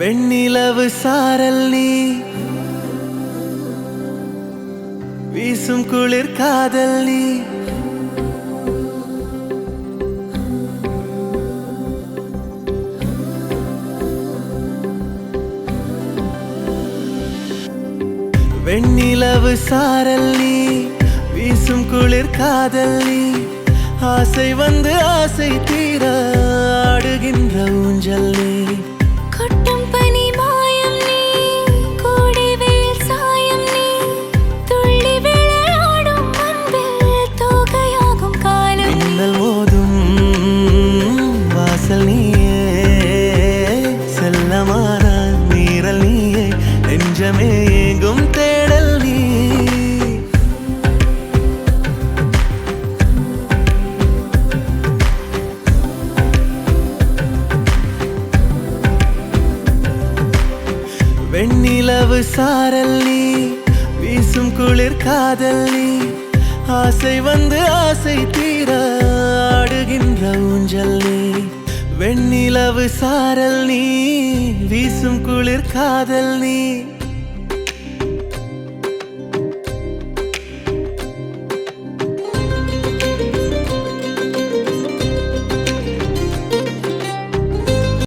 வெண்ணிலவு சாரல் நீ வீசும் குளிர் காதல் நீ வெண்ணிலவு சாரல் நீ வீசும் குளிர் காதல் நீ ஆசை வந்து ஆசை தீர ஆடுகின்ற ஊஞ்சல் நீ கொட்டும் பனி மாயம் நீ கோடை வெயில் சாயம் நீ துள்ளி விளையாடும் அன்பில் தோகையாகும் காலம் மின்னல் மோதும் வாசல் நீயே செல்லமான நீரல் நீயே நெஞ்சமே ஏங்கும் தேடல் நீ வெண்ணிலவு சாரல் நீ வீசும் குளிர் காதல் நீ ஆசை வந்து ஆசை தீர ஆடுகின்ற ஊஞ்சல் நீ வெண்ணிலவு சாரல் நீ வீசும் குளிர் காதல் நீ